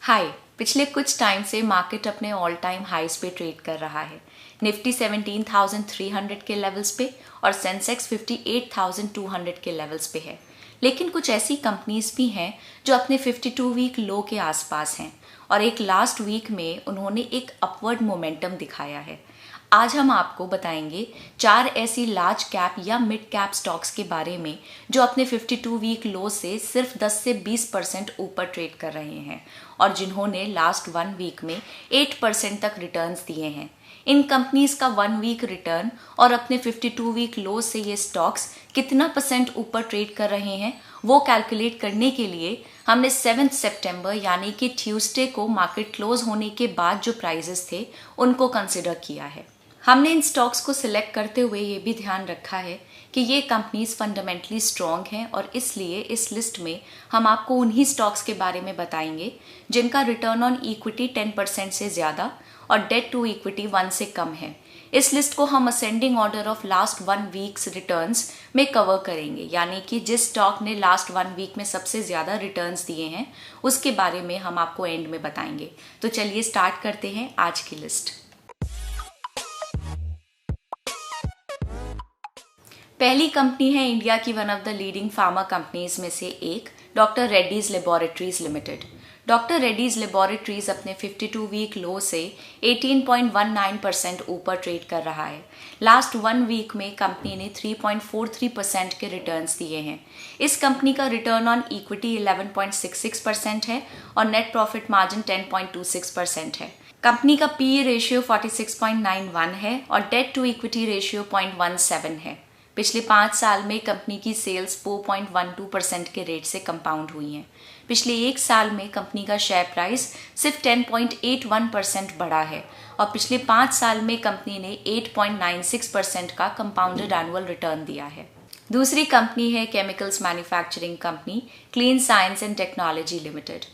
हाय। पिछले कुछ टाइम से मार्केट अपने ऑल टाइम हाईज पे ट्रेड कर रहा है। निफ्टी 17,300 के लेवल्स पे और सेंसेक्स 58,200 के लेवल्स पे है। लेकिन कुछ ऐसी कंपनीज भी हैं जो अपने 52 वीक लो के आसपास हैं और एक लास्ट वीक में उन्होंने एक अपवर्ड मोमेंटम दिखाया है। आज हम आपको बताएंगे 4 ऐसी लार्ज कैप या मिड कैप स्टॉक्स के बारे में जो अपने 52 वीक लो से सिर्फ 10 से 20% ऊपर ट्रेड कर रहे हैं और जिन्होंने लास्ट 1 वीक में 8% तक रिटर्न्स दिए हैं। इन कंपनीज का 1 वीक रिटर्न और अपने 52 वीक लो से ये स्टॉक्स कितना % ऊपर ट्रेड कर रहे हैं वो कैलकुलेट करने के लिए हमने 7 सितंबर यानी कि ट्यूसडे को मार्केट क्लोज होने के बाद जो प्राइजेस थे उनको कंसिडर किया है। हमने इन स्टॉक्स को सिलेक्ट करते हुए ये भी ध्यान रखा है कि ये कंपनीज फंडामेंटली स्ट्रॉन्ग हैं और इसलिए इस लिस्ट में हम आपको उन्हीं स्टॉक्स के बारे में बताएंगे जिनका रिटर्न ऑन इक्विटी 10% से ज़्यादा और डेट टू इक्विटी 1 से कम है। इस लिस्ट को हम ascending order of last 1 weeks returns में कवर करेंगे, यानी कि जिस स्टॉक ने लास्ट 1 वीक में सबसे ज़्यादा रिटर्न्स दिए हैं उसके बारे में हम आपको एंड में बताएंगे। तो चलिए स्टार्ट करते हैं आज की लिस्ट। पहली कंपनी है इंडिया की one of the leading pharma companies में से एक, doctor Reddy's laboratories limited. Doctor Reddy's laboratories अपने 52 वीक लो से 18.19% ऊपर ट्रेड कर रहा है। लास्ट 1 वीक में कंपनी ने 3.43% के रिटर्न्स दिए हैं। इस कंपनी का रिटर्न ऑन इक्विटी 11.66% है और नेट प्रॉफिट मार्जिन 10.26% है। कंपनी का पीई रेशियो 46.91 है और डेट टू इक्विटी रेशियो 0.17 है। पिछले 5 साल में कंपनी की सेल्स 4.12% के रेट से कंपाउंड हुई हैं। पिछले 1 साल में कंपनी का शेयर प्राइस सिर्फ 10.81% बढ़ा है और पिछले 5 साल में कंपनी ने 8.96% का कंपाउंडेड एनुअल रिटर्न दिया है। दूसरी कंपनी है chemicals manufacturing company clean science and technology limited.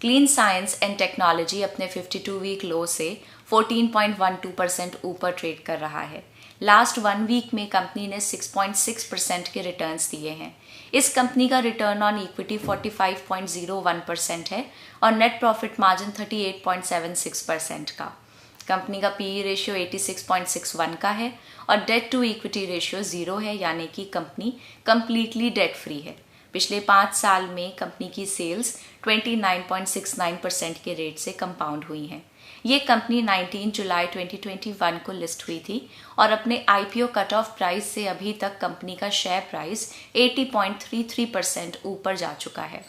Clean science and technology अपने 52 वीक लो से 14.12% ऊपर ट्रेड कर रहा है। लास्ट 1 वीक में कंपनी ने 6.6% के रिटर्न्स दिए हैं। इस कंपनी का रिटर्न ऑन इक्विटी 45.01% है और नेट प्रॉफिट मार्जिन 38.76% का। कंपनी का पीई रेशियो 86.61 का है और डेट टू इक्विटी रेशियो 0 है, यानी कि कंपनी कंप्लीटली डेट फ्री है। पिछले 5 साल में कंपनी की सेल्स 29.69% के रेट से कंपाउंड हुई हैं। ये कंपनी 19 जुलाई 2021 को लिस्ट हुई थी और अपने आईपीओ कट ऑफ प्राइस से अभी तक कंपनी का शेयर प्राइस 80.33% ऊपर जा चुका है।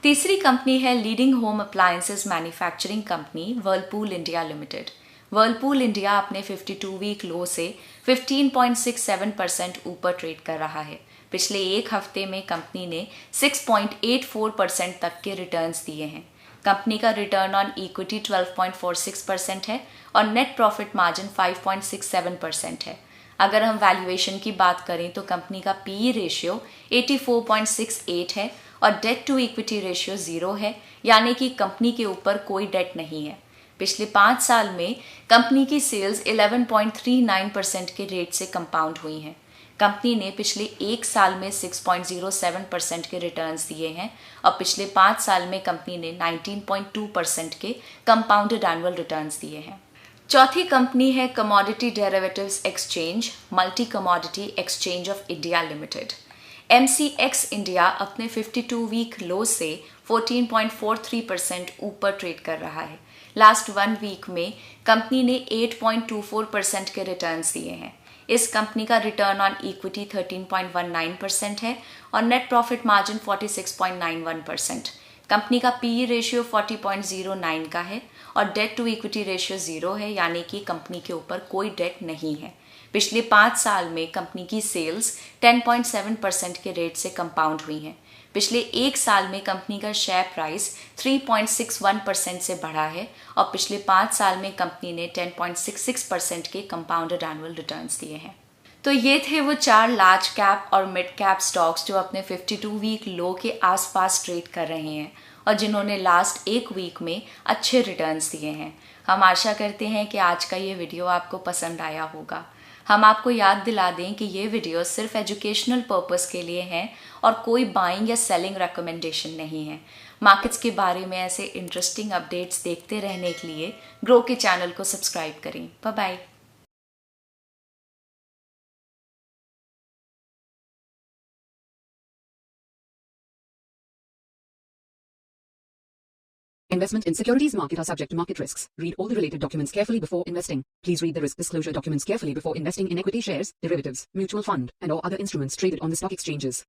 तीसरी कंपनी है leading home appliances manufacturing company Whirlpool India limited. Whirlpool India अपने 52 वीक लो से 15.67% ऊपर ट्रेड कर रहा है। पिछले 1 हफ्ते में कंपनी ने 6.84% तक के रिटर्न्स दिए हैं। कंपनी का रिटर्न ऑन इक्विटी 12.46% है और नेट प्रॉफिट मार्जिन 5.67% है। अगर हम वैल्यूएशन की बात करें तो कंपनी का पीई रेशियो 84.68 है और डेट टू इक्विटी रेशियो 0 है, यानी कि कंपनी के ऊपर कोई डेट नहीं है। पिछले 5 साल में कंपनी की सेल्स 11.39% के रेट से कंपाउंड हुई हैं। कंपनी ने पिछले 1 साल में 6.07% के रिटर्न्स दिए हैं और पिछले 5 साल में कंपनी ने 19.2% के कंपाउंडेड एनुअल रिटर्न्स दिए हैं। चौथी कंपनी है commodity derivatives exchange multi commodity exchange of India limited. MCX India अपने 52 वीक लो से 14.43% ऊपर ट्रेड कर रहा है। लास्ट 1 वीक में कंपनी ने 8.24% के रिटर्न्स दिए हैं। इस कंपनी का रिटर्न ऑन इक्विटी 13.19% है और नेट प्रॉफिट मार्जिन 46.91%। कंपनी का पीई रेशियो 40.09 का है और डेट टू इक्विटी रेशियो 0 है, यानी कि कंपनी के ऊपर कोई डेट नहीं है। पिछले 5 साल में कंपनी की सेल्स 10.7% के रेट से कंपाउंड हुई हैं। पिछले 1 साल में कंपनी का शेयर प्राइस 3.61% से बढ़ा है और पिछले 5 साल में कंपनी ने 10.66% के कंपाउंडेड एनुअल रिटर्न्स दिए हैं। तो ये थे वो 4 लार्ज कैप और मिड कैप स्टॉक्स जो अपने 52 वीक लो के आसपास ट्रेड कर रहे हैं और जिन्होंने लास्ट 1 वीक में अच्छे रिटर्न्स दिए हैं। हम आशा करते हैं कि आज का ये वीडियो आपको पसंद आया होगा। हम आपको याद दिला दें कि ये वीडियो सिर्फ एजुकेशनल पर्पस के लिए हैं और कोई बाइंग या सेलिंग रिकमेंडेशन नहीं है। मार्केट्स के बारे में ऐसे इंटरेस्टिंग अपडेट्स देखते रहने के लिए ग्रो के चैनल को सब्सक्राइब करें। Bye bye. Investment in securities market are subject to market risks. Read all the related documents carefully before investing. Please read the risk disclosure documents carefully before investing in equity shares, derivatives, mutual fund, and or other instruments traded on the stock exchanges.